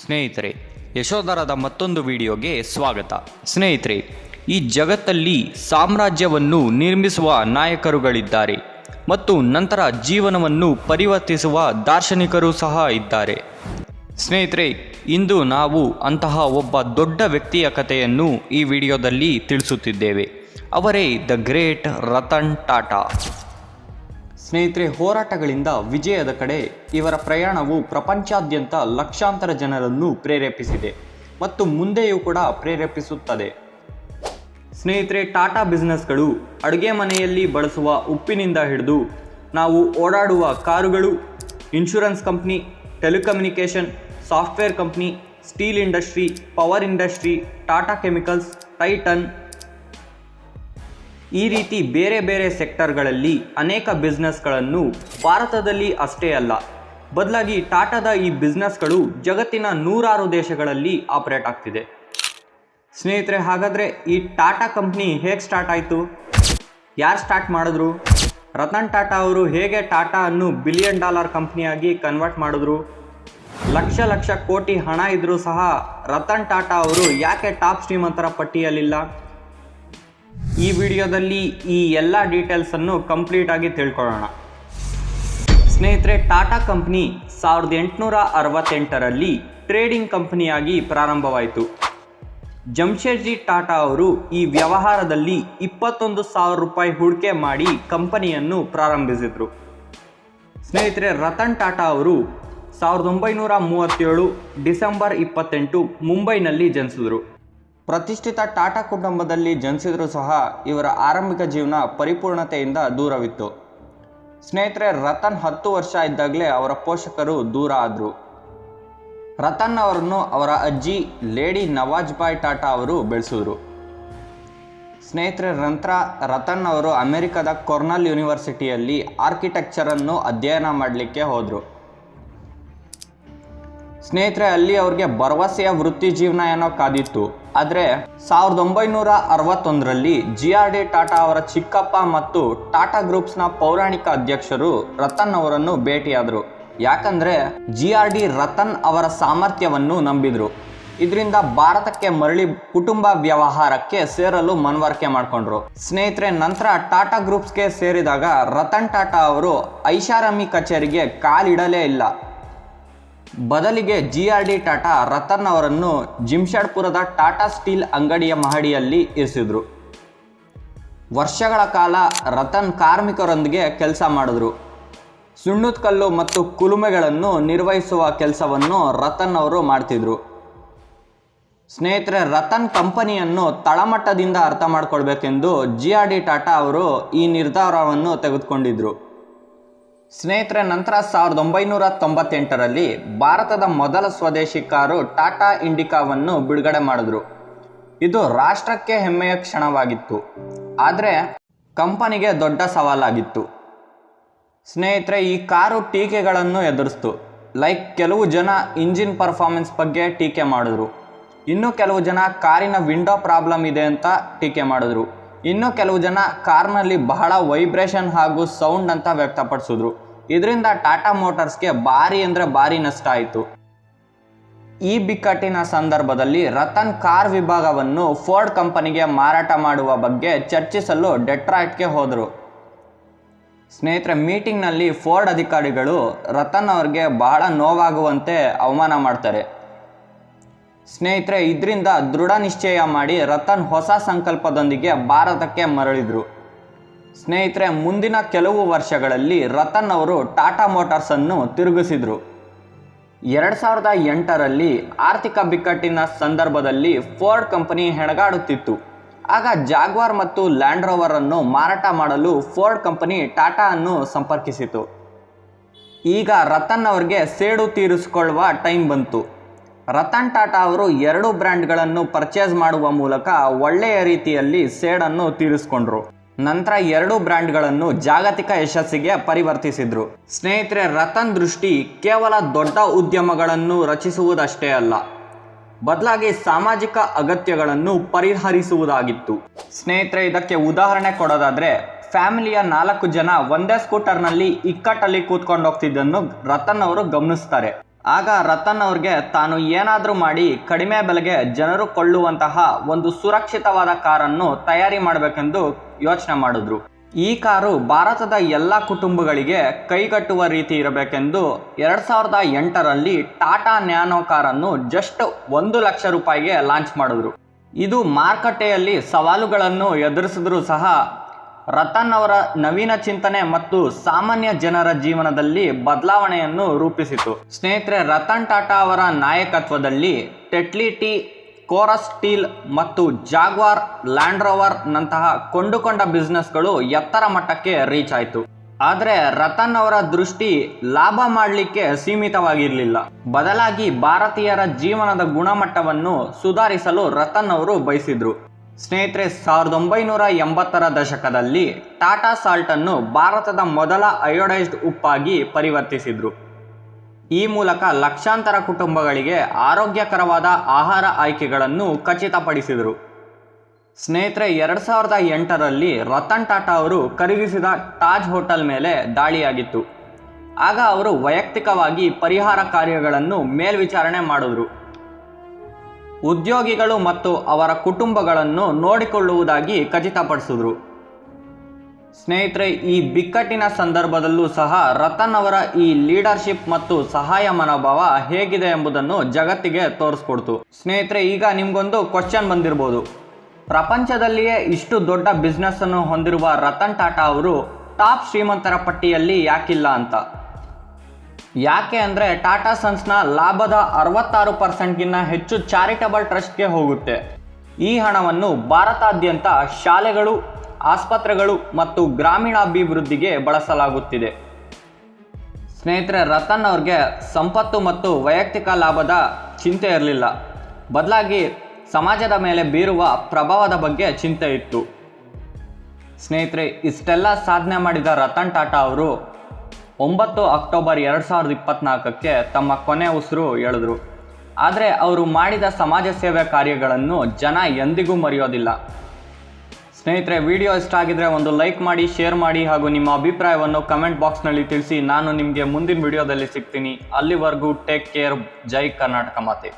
ಸ್ನೇಹಿತರೆ, ಯಶೋಧರದ ಮತ್ತೊಂದು ವಿಡಿಯೋಗೆ ಸ್ವಾಗತ. ಸ್ನೇಹಿತರೆ, ಈ ಜಗತ್ತಲ್ಲಿ ಸಾಮ್ರಾಜ್ಯವನ್ನು ನಿರ್ಮಿಸುವ ನಾಯಕರುಗಳಿದ್ದಾರೆ ಮತ್ತು ನಂತರ ಜೀವನವನ್ನು ಪರಿವರ್ತಿಸುವ ದಾರ್ಶನಿಕರು ಸಹ ಇದ್ದಾರೆ. ಸ್ನೇಹಿತರೆ, ಇಂದು ನಾವು ಅಂತಹ ಒಬ್ಬ ದೊಡ್ಡ ವ್ಯಕ್ತಿಯ ಕಥೆಯನ್ನು ಈ ವಿಡಿಯೋದಲ್ಲಿ ತಿಳಿಸುತ್ತಿದ್ದೇವೆ. ಅವರೇ ದ ಗ್ರೇಟ್ ರತನ್ ಟಾಟಾ. ಸ್ನೇಹಿತರೆ, ಹೋರಾಟಗಳಿಂದ ವಿಜಯದ ಕಡೆ ಇವರ ಪ್ರಯಾಣವು ಪ್ರಪಂಚಾದ್ಯಂತ ಲಕ್ಷಾಂತರ ಜನರನ್ನು ಪ್ರೇರೇಪಿಸಿದೆ ಮತ್ತು ಮುಂದೆಯೂ ಕೂಡ ಪ್ರೇರೇಪಿಸುತ್ತದೆ. ಸ್ನೇಹಿತರೆ, ಟಾಟಾ ಬಿಸ್ನೆಸ್ಗಳು ಅಡುಗೆ ಮನೆಯಲ್ಲಿ ಬಳಸುವ ಉಪ್ಪಿನಿಂದ ಹಿಡಿದು ನಾವು ಓಡಾಡುವ ಕಾರುಗಳು, insurance company, telecommunication, software company, steel industry, power industry, Tata chemicals, tighten, ಈ ರೀತಿ ಬೇರೆ ಬೇರೆ ಸೆಕ್ಟರ್ಗಳಲ್ಲಿ ಅನೇಕ ಬಿಸ್ನೆಸ್ಗಳನ್ನು ಭಾರತದಲ್ಲಿ ಅಷ್ಟೇ ಅಲ್ಲ, ಬದಲಾಗಿ ಟಾಟಾದ ಈ ಬಿಸ್ನೆಸ್ಗಳು ಜಗತ್ತಿನ 106 ದೇಶಗಳಲ್ಲಿ ಆಪರೇಟ್ ಆಗ್ತಿದೆ. ಸ್ನೇಹಿತರೆ, ಹಾಗಾದರೆ ಈ ಟಾಟಾ ಕಂಪ್ನಿ ಹೇಗೆ ಸ್ಟಾರ್ಟ್ ಆಯಿತು? ಯಾರು ಸ್ಟಾರ್ಟ್ ಮಾಡಿದ್ರು? ರತನ್ ಟಾಟಾ ಅವರು ಹೇಗೆ ಟಾಟಾ ಅನ್ನು $1 ಬಿಲಿಯನ್ ಕಂಪ್ನಿಯಾಗಿ ಕನ್ವರ್ಟ್ ಮಾಡಿದ್ರು? ಲಕ್ಷ ಲಕ್ಷ ಕೋಟಿ ಹಣ ಇದ್ರೂ ಸಹ ರತನ್ ಟಾಟಾ ಅವರು ಯಾಕೆ ಟಾಪ್ ಶ್ರೀಮಂತರ ಪಟ್ಟಿಯಲ್ಲಿಲ್ಲ? ಈ ವಿಡಿಯೋದಲ್ಲಿ ಈ ಎಲ್ಲ ಡೀಟೇಲ್ಸನ್ನು ಕಂಪ್ಲೀಟ್ ಆಗಿ ತಿಳ್ಕೊಳ್ಳೋಣ. ಸ್ನೇಹಿತರೆ, ಟಾಟಾ ಕಂಪ್ನಿ 1868ರಲ್ಲಿ ಟ್ರೇಡಿಂಗ್ ಕಂಪನಿಯಾಗಿ ಪ್ರಾರಂಭವಾಯಿತು. ಜಮ್ಶೆಡ್ಜಿ ಟಾಟಾ ಅವರು ಈ ವ್ಯವಹಾರದಲ್ಲಿ 21,000 ರೂಪಾಯಿ ಹೂಡಿಕೆ ಮಾಡಿ ಕಂಪನಿಯನ್ನು ಪ್ರಾರಂಭಿಸಿದರು. ಸ್ನೇಹಿತರೆ, ರತನ್ ಟಾಟಾ ಅವರು 1937 ಡಿಸೆಂಬರ್ 28 ಮುಂಬೈನಲ್ಲಿ ಜನಿಸಿದರು. ಪ್ರತಿಷ್ಠಿತ ಟಾಟಾ ಕುಟುಂಬದಲ್ಲಿ ಜನಿಸಿದರೂ ಸಹ ಇವರ ಆರಂಭಿಕ ಜೀವನ ಪರಿಪೂರ್ಣತೆಯಿಂದ ದೂರವಿತ್ತು. ಸ್ನೇಹಿತರೆ, ರತನ್ 10 ವರ್ಷ ಇದ್ದಾಗಲೇ ಅವರ ಪೋಷಕರು ದೂರ ಆದರು. ರತನ್ ಅವರನ್ನು ಅವರ ಅಜ್ಜಿ ಲೇಡಿ ನವಾಜ್ಬಾಯಿ ಟಾಟಾ ಅವರು ಬೆಳೆಸಿದ್ರು. ಸ್ನೇಹಿತರೆ, ನಂತರ ರತನ್ ಅವರು ಅಮೆರಿಕದ ಕೊರ್ನಲ್ ಯೂನಿವರ್ಸಿಟಿಯಲ್ಲಿ ಆರ್ಕಿಟೆಕ್ಚರನ್ನು ಅಧ್ಯಯನ ಮಾಡಲಿಕ್ಕೆ ಹೋದರು. ಸ್ನೇಹಿತರೆ, ಅಲ್ಲಿ ಅವ್ರಿಗೆ ಭರವಸೆಯ ವೃತ್ತಿ ಜೀವನ ಏನೋ ಕಾದಿತ್ತು. ಆದರೆ 1961ರಲ್ಲಿ GRD ಟಾಟಾ ಅವರ ಚಿಕ್ಕಪ್ಪ ಮತ್ತು ಟಾಟಾ ಗ್ರೂಪ್ಸ್ನ ಪೌರಾಣಿಕ ಅಧ್ಯಕ್ಷರು ರತನ್ ಅವರನ್ನು ಭೇಟಿಯಾದರು. ಯಾಕಂದರೆ GRD ರತನ್ ಅವರ ಸಾಮರ್ಥ್ಯವನ್ನು ನಂಬಿದ್ರು. ಇದರಿಂದ ಭಾರತಕ್ಕೆ ಮರಳಿ ಕುಟುಂಬ ವ್ಯವಹಾರಕ್ಕೆ ಸೇರಲು ಮನವರಿಕೆ ಮಾಡಿಕೊಂಡ್ರು. ಸ್ನೇಹಿತರೆ, ನಂತರ ಟಾಟಾ ಗ್ರೂಪ್ಸ್ಗೆ ಸೇರಿದಾಗ ರತನ್ ಟಾಟಾ ಅವರು ಐಷಾರಾಮಿ ಕಚೇರಿಗೆ ಕಾಲಿಡಲೇ ಇಲ್ಲ. ಬದಲಿಗೆ GRD ಟಾಟಾ ರತನ್ ಅವರನ್ನು ಜಿಮ್ಶೆಡ್ಪುರದ ಟಾಟಾ ಸ್ಟೀಲ್ ಅಂಗಡಿಯ ಮಹಡಿಯಲ್ಲಿ ಇರಿಸಿದ್ರು. ವರ್ಷಗಳ ಕಾಲ ರತನ್ ಕಾರ್ಮಿಕರೊಂದಿಗೆ ಕೆಲಸ ಮಾಡಿದ್ರು. ಸುಣ್ಣದ ಕಲ್ಲು ಮತ್ತು ಕುಲುಮೆಗಳನ್ನು ನಿರ್ವಹಿಸುವ ಕೆಲಸವನ್ನು ರತನ್ ಅವರು ಮಾಡ್ತಿದ್ರು. ಸ್ನೇಹಿತರೆ, ರತನ್ ಕಂಪನಿಯನ್ನು ತಳಮಟ್ಟದಿಂದ ಅರ್ಥ ಮಾಡ್ಕೊಳ್ಬೇಕೆಂದು GRD ಟಾಟಾ ಅವರು ಈ ನಿರ್ಧಾರವನ್ನು ತೆಗೆದುಕೊಂಡಿದ್ರು. ಸ್ನೇಹಿತರೆ, ನಂತರ 1998ರಲ್ಲಿ ಭಾರತದ ಮೊದಲ ಸ್ವದೇಶಿ ಕಾರು ಟಾಟಾ ಇಂಡಿಕಾವನ್ನು ಬಿಡುಗಡೆ ಮಾಡಿದ್ರು. ಇದು ರಾಷ್ಟ್ರಕ್ಕೆ ಹೆಮ್ಮೆಯ ಕ್ಷಣವಾಗಿತ್ತು, ಆದರೆ ಕಂಪನಿಗೆ ದೊಡ್ಡ ಸವಾಲಾಗಿತ್ತು. ಸ್ನೇಹಿತರೆ, ಈ ಕಾರು ಟೀಕೆಗಳನ್ನು ಎದುರಿಸ್ತು. ಕೆಲವು ಜನ ಇಂಜಿನ್ ಪರ್ಫಾರ್ಮೆನ್ಸ್ ಬಗ್ಗೆ ಟೀಕೆ ಮಾಡಿದ್ರು. ಇನ್ನು ಕೆಲವು ಜನ ಕಾರಿನ ವಿಂಡೋ ಪ್ರಾಬ್ಲಮ್ ಇದೆ ಅಂತ ಟೀಕೆ ಮಾಡಿದ್ರು. ಇನ್ನು ಕೆಲವು ಜನ ಕಾರ್ನಲ್ಲಿ ಬಹಳ ವೈಬ್ರೇಷನ್ ಹಾಗೂ ಸೌಂಡ್ ಅಂತ ವ್ಯಕ್ತಪಡಿಸಿದ್ರು. ಇದರಿಂದ ಟಾಟಾ ಮೋಟಾರ್ಸ್ಗೆ ಭಾರಿ ನಷ್ಟ ಆಯಿತು. ಈ ಬಿಕ್ಕಟ್ಟಿನ ಸಂದರ್ಭದಲ್ಲಿ ರತನ್ ಕಾರ್ ವಿಭಾಗವನ್ನು ಫೋರ್ಡ್ ಕಂಪನಿಗೆ ಮಾರಾಟ ಮಾಡುವ ಬಗ್ಗೆ ಚರ್ಚಿಸಲು ಡೆಟ್ರಾಯ್ಟ್ಗೆ ಹೋದರು. ಸ್ನೇಹಿತರೆ, ಮೀಟಿಂಗ್ನಲ್ಲಿ ಫೋರ್ಡ್ ಅಧಿಕಾರಿಗಳು ರತನ್ ಅವರಿಗೆ ಬಹಳ ನೋವಾಗುವಂತೆ ಅವಮಾನ ಮಾಡ್ತಾರೆ. ಸ್ನೇಹಿತರೆ, ಇದರಿಂದ ದೃಢ ನಿಶ್ಚಯ ಮಾಡಿ ರತನ್ ಹೊಸ ಸಂಕಲ್ಪದೊಂದಿಗೆ ಭಾರತಕ್ಕೆ ಮರಳಿದ್ರು. ಸ್ನೇಹಿತರೆ, ಮುಂದಿನ ಕೆಲವು ವರ್ಷಗಳಲ್ಲಿ ರತನ್ ಅವರು ಟಾಟಾ ಮೋಟಾರ್ಸನ್ನು ತಿರುಗಿಸಿದ್ರು. 2008ರಲ್ಲಿ ಆರ್ಥಿಕ ಬಿಕ್ಕಟ್ಟಿನ ಸಂದರ್ಭದಲ್ಲಿ ಫೋರ್ಡ್ ಕಂಪನಿ ಹೆಣಗಾಡುತ್ತಿತ್ತು. ಆಗ ಜಾಗ್ವಾರ್ ಮತ್ತು ಲ್ಯಾಂಡ್ ರೋವರ್ ಅನ್ನು ಮಾರಾಟ ಮಾಡಲು ಫೋರ್ಡ್ ಕಂಪನಿ ಟಾಟಾ ಅನ್ನು ಸಂಪರ್ಕಿಸಿತು. ಈಗ ರತನ್ ಅವರಿಗೆ ಸೇಡು ತೀರಿಸಿಕೊಳ್ಳುವ ಟೈಮ್ ಬಂತು. ರತನ್ ಟಾಟಾ ಅವರು 2 ಬ್ರ್ಯಾಂಡ್ಗಳನ್ನು ಪರ್ಚೇಸ್ ಮಾಡುವ ಮೂಲಕ ಒಳ್ಳೆಯ ರೀತಿಯಲ್ಲಿ ಸೇಡನ್ನು ತೀರಿಸಿಕೊಂಡ್ರು. ನಂತರ 2 ಬ್ರ್ಯಾಂಡ್ಗಳನ್ನು ಜಾಗತಿಕ ಯಶಸ್ಸಿಗೆ ಪರಿವರ್ತಿಸಿದ್ರು. ಸ್ನೇಹಿತರೆ, ರತನ್ ದೃಷ್ಟಿ ಕೇವಲ ದೊಡ್ಡ ಉದ್ಯಮಗಳನ್ನು ರಚಿಸುವುದಷ್ಟೇ ಅಲ್ಲ, ಬದಲಾಗಿ ಸಾಮಾಜಿಕ ಅಗತ್ಯಗಳನ್ನು ಪರಿಹರಿಸುವುದಾಗಿತ್ತು. ಸ್ನೇಹಿತರೆ, ಇದಕ್ಕೆ ಉದಾಹರಣೆ ಕೊಡೋದಾದ್ರೆ, ಫ್ಯಾಮಿಲಿಯ 4 ಜನ ಒಂದೇ ಸ್ಕೂಟರ್ನಲ್ಲಿ ಇಕ್ಕಟ್ಟಲ್ಲಿ ಕೂತ್ಕೊಂಡು ಹೋಗ್ತಿದ್ದನ್ನು ರತನ್ ಅವರು ಗಮನಿಸ್ತಾರೆ. ಆಗ ರತನ್ ಅವ್ರಿಗೆ ತಾನು ಏನಾದರೂ ಮಾಡಿ ಕಡಿಮೆ ಬೆಲೆಗೆ ಜನರು ಕೊಳ್ಳುವಂತಹ ಒಂದು ಸುರಕ್ಷಿತವಾದ ಕಾರನ್ನು ತಯಾರಿ ಮಾಡಬೇಕೆಂದು ಯೋಚನೆ ಮಾಡಿದ್ರು. ಈ ಕಾರು ಭಾರತದ ಎಲ್ಲ ಕುಟುಂಬಗಳಿಗೆ ಕೈಗಟ್ಟುವ ರೀತಿ ಇರಬೇಕೆಂದು 2008ರಲ್ಲಿ ಟಾಟಾ ನ್ಯಾನೋ ಕಾರನ್ನು ಜಸ್ಟ್ 1 ಲಕ್ಷ ರೂಪಾಯಿಗೆ ಲಾಂಚ್ ಮಾಡಿದ್ರು. ಇದು ಮಾರುಕಟ್ಟೆಯಲ್ಲಿ ಸವಾಲುಗಳನ್ನು ಎದುರಿಸಿದ್ರೂ ಸಹ ರತನ್ ಅವರ ನವೀನ ಚಿಂತನೆ ಮತ್ತು ಸಾಮಾನ್ಯ ಜನರ ಜೀವನದಲ್ಲಿ ಬದಲಾವಣೆಯನ್ನು ರೂಪಿಸಿತು. ಸ್ನೇಹಿತರೆ, ರತನ್ ಟಾಟಾ ಅವರ ನಾಯಕತ್ವದಲ್ಲಿ ಟೆಟ್ಲಿ ಟಿ, ಕೋರಸ್ ಸ್ಟೀಲ್ ಮತ್ತು ಜಾಗ್ವಾರ್ ಲ್ಯಾಂಡ್ ರೋವರ್ ನಂತಹ ಕೊಂಡುಕೊಂಡ ಬಿಸ್ನೆಸ್ಗಳು ಎತ್ತರ ಮಟ್ಟಕ್ಕೆ ರೀಚ್ ಆಯಿತು. ಆದರೆ ರತನ್ ಅವರ ದೃಷ್ಟಿ ಲಾಭ ಮಾಡಲಿಕ್ಕೆ ಸೀಮಿತವಾಗಿರಲಿಲ್ಲ. ಬದಲಾಗಿ ಭಾರತೀಯರ ಜೀವನದ ಗುಣಮಟ್ಟವನ್ನು ಸುಧಾರಿಸಲು ರತನ್ ಅವರು ಬಯಸಿದ್ರು. ಸ್ನೇಹಿತರೆ, 1980ರ ದಶಕದಲ್ಲಿ ಟಾಟಾ ಸಾಲ್ಟನ್ನು ಭಾರತದ ಮೊದಲ ಅಯೋಡೈಸ್ಡ್ ಉಪ್ಪಾಗಿ ಪರಿವರ್ತಿಸಿದ್ರು. ಈ ಮೂಲಕ ಲಕ್ಷಾಂತರ ಕುಟುಂಬಗಳಿಗೆ ಆರೋಗ್ಯಕರವಾದ ಆಹಾರ ಆಯ್ಕೆಗಳನ್ನು ಖಚಿತಪಡಿಸಿದರು. ಸ್ನೇಹಿತರೆ, 2008ರಲ್ಲಿ ರತನ್ ಟಾಟಾ ಅವರು ಖರೀದಿಸಿದ ತಾಜ್ ಹೋಟೆಲ್ ಮೇಲೆ ದಾಳಿಯಾಗಿತ್ತು. ಆಗ ಅವರು ವೈಯಕ್ತಿಕವಾಗಿ ಪರಿಹಾರ ಕಾರ್ಯಗಳನ್ನು ಮೇಲ್ವಿಚಾರಣೆ ಮಾಡಿದ್ರು. ಉದ್ಯೋಗಿಗಳು ಮತ್ತು ಅವರ ಕುಟುಂಬಗಳನ್ನು ನೋಡಿಕೊಳ್ಳುವುದಾಗಿ ಖಚಿತಪಡಿಸಿದ್ರು. ಸ್ನೇಹಿತರೆ, ಈ ಬಿಕ್ಕಟ್ಟಿನ ಸಂದರ್ಭದಲ್ಲೂ ಸಹ ರತನ್ ಅವರ ಈ ಲೀಡರ್ಶಿಪ್ ಮತ್ತು ಸಹಾಯ ಮನೋಭಾವ ಹೇಗಿದೆ ಎಂಬುದನ್ನು ಜಗತ್ತಿಗೆ ತೋರಿಸ್ಕೊಡ್ತು. ಸ್ನೇಹಿತರೆ, ಈಗ ನಿಮ್ಗೊಂದು ಕ್ವಶನ್ ಬಂದಿರ್ಬೋದು, ಪ್ರಪಂಚದಲ್ಲಿಯೇ ಇಷ್ಟು ದೊಡ್ಡ ಬಿಸ್ನೆಸ್ ಅನ್ನು ಹೊಂದಿರುವ ರತನ್ ಟಾಟಾ ಅವರು ಟಾಪ್ ಶ್ರೀಮಂತರ ಪಟ್ಟಿಯಲ್ಲಿ ಯಾಕಿಲ್ಲ ಅಂತ. ಯಾಕೆ ಅಂದರೆ ಟಾಟಾ ಸನ್ಸ್ನ ಲಾಭದ 66%ಗಿನ್ನ ಹೆಚ್ಚು ಚಾರಿಟಬಲ್ ಟ್ರಸ್ಟ್ಗೆ ಹೋಗುತ್ತೆ. ಈ ಹಣವನ್ನು ಭಾರತಾದ್ಯಂತ ಶಾಲೆಗಳು, ಆಸ್ಪತ್ರೆಗಳು ಮತ್ತು ಗ್ರಾಮೀಣಾಭಿವೃದ್ಧಿಗೆ ಬಳಸಲಾಗುತ್ತಿದೆ. ಸ್ನೇಹಿತರೆ, ರತನ್ ಅವ್ರಿಗೆ ಸಂಪತ್ತು ಮತ್ತು ವೈಯಕ್ತಿಕ ಲಾಭದ ಚಿಂತೆ ಇರಲಿಲ್ಲ. ಬದಲಾಗಿ ಸಮಾಜದ ಮೇಲೆ ಬೀರುವ ಪ್ರಭಾವದ ಬಗ್ಗೆ ಚಿಂತೆ ಇತ್ತು. ಸ್ನೇಹಿತರೆ, ಇಷ್ಟೆಲ್ಲ ಸಾಧನೆ ಮಾಡಿದ ರತನ್ ಟಾಟಾ ಅವರು 9 ಅಕ್ಟೋಬರ್ 2024ಕ್ಕೆ ತಮ್ಮ ಕೊನೆ ಉಸಿರು ಎಳೆದ್ರು. ಆದರೆ ಅವರು ಮಾಡಿದ ಸಮಾಜ ಸೇವೆ ಕಾರ್ಯಗಳನ್ನು ಜನ ಎಂದಿಗೂ ಮರೆಯೋದಿಲ್ಲ. ಸ್ನೇಹಿತರೆ, ವಿಡಿಯೋ ಇಷ್ಟ ಆಗಿದ್ರೆ ಒಂದು ಲೈಕ್ ಮಾಡಿ, ಶೇರ್ ಮಾಡಿ ಹಾಗೂ ನಿಮ್ಮ ಅಭಿಪ್ರಾಯವನ್ನು ಕಮೆಂಟ್ ಬಾಕ್ಸ್ನಲ್ಲಿ ತಿಳಿಸಿ. ನಾನು ನಿಮಗೆ ಮುಂದಿನ ವಿಡಿಯೋದಲ್ಲಿ ಸಿಗ್ತೀನಿ. ಅಲ್ಲಿವರೆಗೂ ಟೇಕ್ ಕೇರ್. ಜೈ ಕರ್ನಾಟಕ ಮಾತೆ.